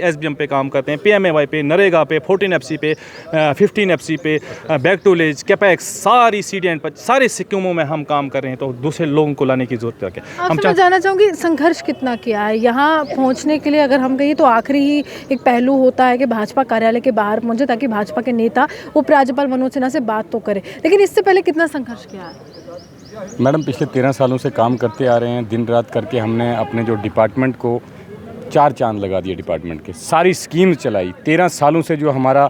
SBM पे काम करते हैं, पीएमएवाई पे, नरेगा पे, 14FC पे, 15FC पे, बैक टू विलेज, कैपेक्स, सारी सीडीएन पर सारे स्कीमों में हम काम कर रहे हैं। तो दूसरे लोगों को लाने की जरूरत है। आपसे मैं जानना चाहूँगी संघर्ष कितना किया है यहाँ पहुँचने के लिए। अगर हम कहिए तो आखिरी ही एक पहलू होता है कि भाजपा कार्यालय के बाहर पहुँचे ताकि भाजपा के नेता उपराज्यपाल मनोज सिन्हा से बात तो करें, लेकिन इससे पहले कितना संघर्ष किया है? मैडम पिछले 13 सालों से काम करते आ रहे हैं, दिन रात करके हमने अपने जो डिपार्टमेंट को 4 चांद लगा दिए। डिपार्टमेंट के सारी स्कीम चलाई। 13 सालों से जो हमारा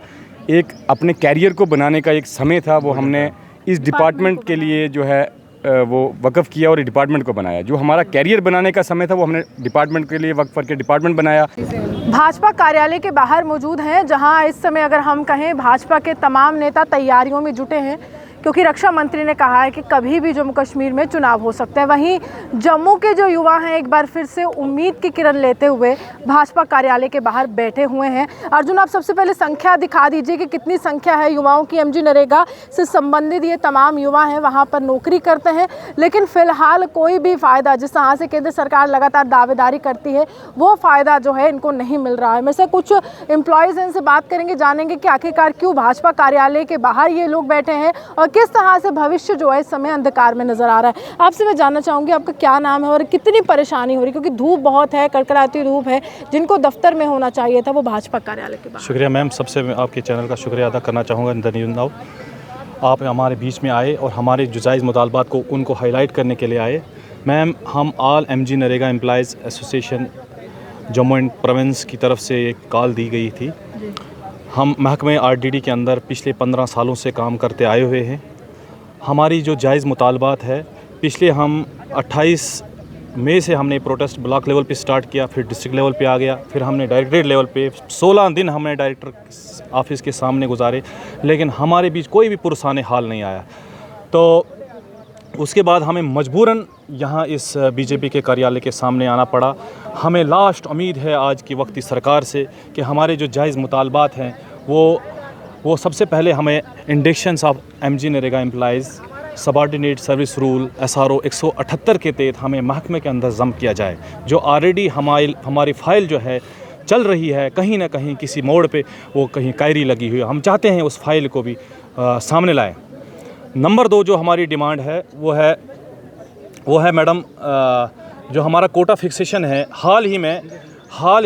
एक अपने कैरियर को बनाने का एक समय था वो हमने इस डिपार्टमेंट के लिए जो है वो वक्फ किया और डिपार्टमेंट को बनाया। जो हमारा कैरियर बनाने का समय था वो हमने डिपार्टमेंट के लिए वक्फ करके डिपार्टमेंट बनाया। भाजपा कार्यालय के बाहर मौजूद हैं जहां इस समय अगर हम कहें भाजपा के तमाम नेता तैयारियों में जुटे हैं, क्योंकि रक्षा मंत्री ने कहा है कि कभी भी जम्मू कश्मीर में चुनाव हो सकते हैं। वहीं जम्मू के जो युवा हैं एक बार फिर से उम्मीद की किरण लेते हुए भाजपा कार्यालय के बाहर बैठे हुए हैं। अर्जुन, आप सबसे पहले संख्या दिखा दीजिए कि कितनी संख्या है युवाओं की। एमजी नरेगा से संबंधित ये तमाम युवा हैं, वहाँ पर नौकरी करते हैं, लेकिन फिलहाल कोई भी फ़ायदा जिस तरह से केंद्र सरकार लगातार दावेदारी करती है वो फ़ायदा जो है इनको नहीं मिल रहा है। में से कुछ एम्प्लॉयज़ इनसे बात करेंगे, जानेंगे कि आखिरकार क्यों भाजपा कार्यालय के बाहर ये लोग बैठे हैं और किस तरह से भविष्य जो है इस समय अंधकार में नजर आ रहा है। आपसे मैं जानना चाहूँगी आपका क्या नाम है और कितनी परेशानी हो रही, क्योंकि धूप बहुत है, कड़कड़ाती धूप है। जिनको दफ्तर में होना चाहिए था वो भाजपा कार्यालय के बाहर। शुक्रिया मैम, सबसे मैं आपके चैनल का शुक्रिया अदा करना चाहूँगा। आप हमारे बीच में आए और हमारे जो जायज़ मुतालबात को उनको हाईलाइट करने के लिए आए। मैम, हम all MG NREGA employees association Jammu and province की तरफ से एक कॉल दी गई थी। हम महकमे आरडीडी के अंदर पिछले 15 सालों से काम करते आए हुए हैं। हमारी जो जायज़ मुतालबात है, पिछले हम 28 मई से हमने प्रोटेस्ट ब्लॉक लेवल पे स्टार्ट किया, फिर डिस्ट्रिक्ट लेवल पे आ गया, फिर हमने डायरेक्टरेट लेवल पे 16 दिन हमने डायरेक्टर ऑफिस के सामने गुजारे, लेकिन हमारे बीच कोई भी पुरसाने हाल नहीं आया। तो उसके बाद हमें मजबूरन यहाँ इस बीजेपी के कार्यालय के सामने आना पड़ा। हमें लास्ट उम्मीद है आज की वक्ती सरकार से कि हमारे जो जायज़ मुतालबात हैं वो सबसे पहले हमें inductions of MG NREGA employees subordinate service rule SRO 178 के तहत हमें महकमे के अंदर जम किया जाए। जो ऑलरेडी हमारी फ़ाइल जो है चल रही है, कहीं ना कहीं किसी मोड़ पे वो कहीं कायरी लगी हुई है। हम चाहते हैं उस फाइल को भी सामने लाएं। नंबर 2 जो हमारी डिमांड है वो है मैडम, जो हमारा कोटा फिक्सेशन है, हाल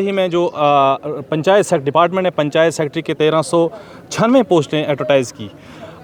ही में जो पंचायत सेक्रेटरी डिपार्टमेंट ने पंचायत सेक्रेटरी के 1396 पोस्टें एडवर्टाइज़ की।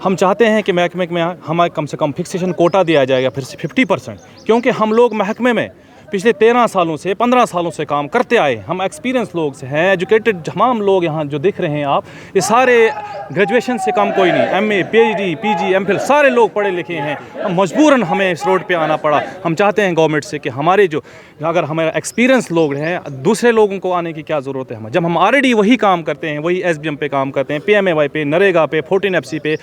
हम चाहते हैं कि महकमे में हमें कम से कम फिक्सेशन कोटा दिया जाएगा फिर से 50%, क्योंकि हम लोग महकमे में पिछले 13 सालों से 15 सालों से काम करते आए। हम एक्सपीरियंस लोग से हैं, एजुकेटेड तमाम लोग यहाँ जो दिख रहे हैं आप, ये सारे ग्रेजुएशन से कम कोई नहीं, MA PhD PG MPhil सारे लोग पढ़े लिखे हैं। हम मजबूरन हमें इस रोड पे आना पड़ा। हम चाहते हैं गवर्नमेंट से कि हमारे जो अगर हमारे एक्सपीरियंस लोग हैं, दूसरे लोगों को आने की क्या ज़रूरत है। जब हम ऑलरेडी वही काम करते हैं, वही SBM पे काम करते हैं, PMAY पे, नरेगा पे, 14FC पे,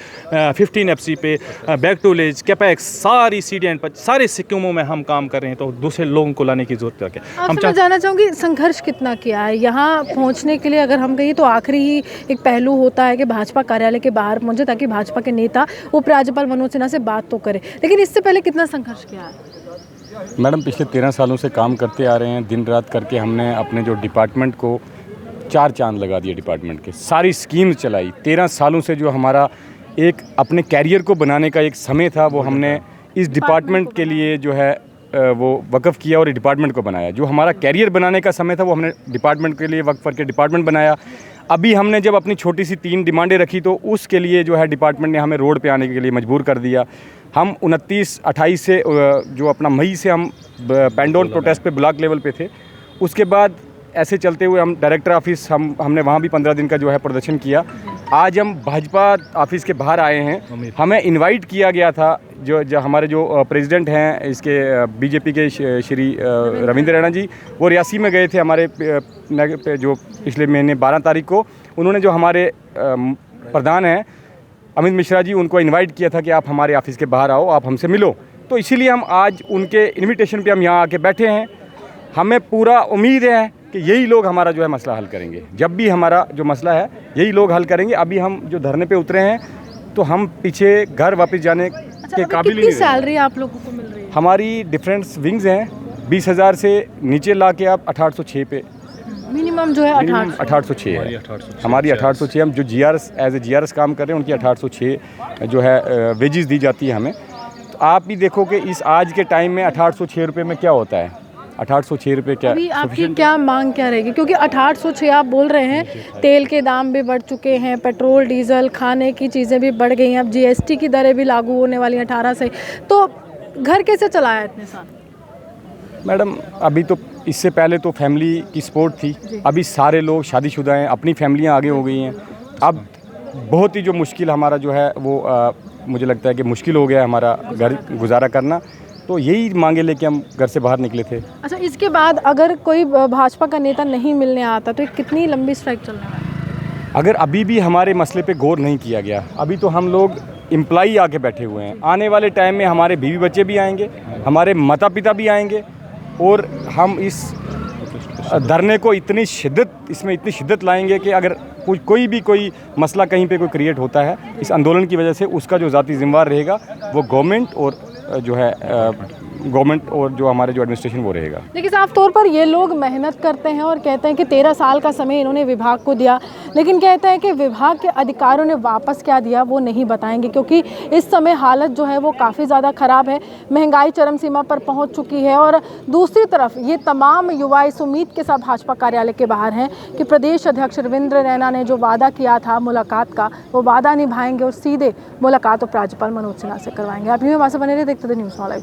15FC पे, बैक टू विलेज, कैपेक्स, सारी सीडीएन पर सारे स्कीमों में हम काम कर रहे हैं। तो दूसरे लोगों को लाने की जरूरत है। आपसे मैं जानना चाहूँगी संघर्ष कितना किया है यहाँ पहुँचने के लिए। अगर हम कहिए तो आखिरी ही एक पहलू होता है कि भाजपा कार्यालय के बाहर पहुँचे ताकि भाजपा के नेता उपराज्यपाल मनोज सिन्हा से बात तो करें, लेकिन इससे पहले कितना संघर्ष किया है? मैडम पिछले 13 सालों से काम करते आ रहे हैं, दिन रात करके हमने अपने जो डिपार्टमेंट को 4 चांद लगा दिए। डिपार्टमेंट के सारी स्कीम चलाई। 13 सालों से जो हमारा एक अपने कैरियर को बनाने का एक समय था वो हमने इस डिपार्टमेंट के लिए जो है वो वक्फ किया और डिपार्टमेंट को बनाया। जो हमारा कैरियर बनाने का समय था वो हमने डिपार्टमेंट के लिए वक्फ करके डिपार्टमेंट बनाया। अभी हमने जब अपनी छोटी सी 3 डिमांडें रखी तो उसके लिए जो है डिपार्टमेंट ने हमें रोड पे आने के लिए मजबूर कर दिया। हम 29-28 से जो अपना मई से हम पेंडोन प्रोटेस्ट पे ब्लॉक लेवल पे थे। उसके बाद ऐसे चलते हुए हम डायरेक्टर ऑफिस हमने वहाँ भी 15 दिन का जो है प्रदर्शन किया। आज हम भाजपा ऑफिस के बाहर आए हैं। हमें इनवाइट किया गया था, जो हमारे जो प्रेसिडेंट हैं इसके बीजेपी के श्री रविंद्र रैना जी, वो रियासी में गए थे हमारे जो पिछले महीने 12 तारीख को। उन्होंने जो हमारे प्रधान हैं अमित मिश्रा जी, उनको इनवाइट किया था कि आप हमारे ऑफिस के बाहर आओ, आप हमसे मिलो। तो इसीलिए हम आज उनके इन्विटेशन पे हम यहाँ आके बैठे हैं। हमें पूरा उम्मीद है कि यही लोग हमारा जो है मसला हल करेंगे। जब भी हमारा जो मसला है यही लोग हल करेंगे। अभी हम जो धरने पे उतरे हैं तो हम पीछे घर वापस जाने के काबिल ही नहीं। सैलरी आप लोगों को मिल रही है? हमारी डिफरेंट विंग्स हैं, 20,000 से नीचे ला के आप 1806 पे मिनिमम जो है 1800। 1806 है हमारी 1806। हम जो GRS एज ए GRS काम कर रहे हैं उनकी 1806 जो है वेजेस दी जाती है हमें। तो आप भी देखो कि इस आज के टाइम में 1806 रुपये में क्या होता है। 1806 रुपये क्या अभी आपकी क्या मांग क्या रहेगी, क्योंकि 1806 आप बोल रहे हैं, तेल के दाम भी बढ़ चुके हैं, पेट्रोल डीजल खाने की चीज़ें भी बढ़ गई हैं, अब GST की दरें भी लागू होने वाली हैं 18 से, तो घर कैसे चलाया इतने साल? मैडम अभी तो इससे पहले तो फैमिली की सपोर्ट थी, अभी सारे लोग शादीशुदा हैं, अपनी फैमिलियां आगे हो गई हैं। अब बहुत ही जो मुश्किल हमारा जो है वो मुझे लगता है कि मुश्किल हो गया है हमारा घर गुजारा करना। तो यही मांगे लेके हम घर से बाहर निकले थे। अच्छा, इसके बाद अगर कोई भाजपा का नेता नहीं मिलने आता तो कितनी लंबी स्ट्राइक चलने वाली है? अगर अभी भी हमारे मसले पे गौर नहीं किया गया, अभी तो हम लोग एम्प्लॉई आके बैठे हुए हैं, आने वाले टाइम में हमारे बीवी बच्चे भी आएंगे, हमारे माता पिता भी आएंगे, और हम इस धरने को इतनी शिद्दत लाएंगे कि अगर कोई भी कोई मसला कहीं पे कोई क्रिएट होता है इस आंदोलन की वजह से, उसका जो ज़ाती जिम्मेवार रहेगा वो गवर्नमेंट और जो है गवर्नमेंट और जो हमारे जो एडमिनिस्ट्रेशन वो रहेगा। लेकिन साफ तौर पर ये लोग मेहनत करते हैं और कहते हैं कि 13 साल का समय इन्होंने विभाग को दिया, लेकिन कहते हैं कि विभाग के अधिकारियों ने वापस क्या दिया वो नहीं बताएंगे, क्योंकि इस समय हालत जो है वो काफ़ी ज़्यादा ख़राब है, महंगाई चरम सीमा पर पहुंच चुकी है। और दूसरी तरफ ये तमाम युवा इस उम्मीद के साथ भाजपा कार्यालय के बाहर हैं कि प्रदेश अध्यक्ष रविंद्र रैना ने जो वादा किया था मुलाकात का, वो वादा निभाएंगे और सीधे मुलाकात उपराज्यपाल मनोज सिन्हा से करवाएंगे। आप यूँ हमारे से बने रहे, देखते थे न्यूज़ नाउ लाइव।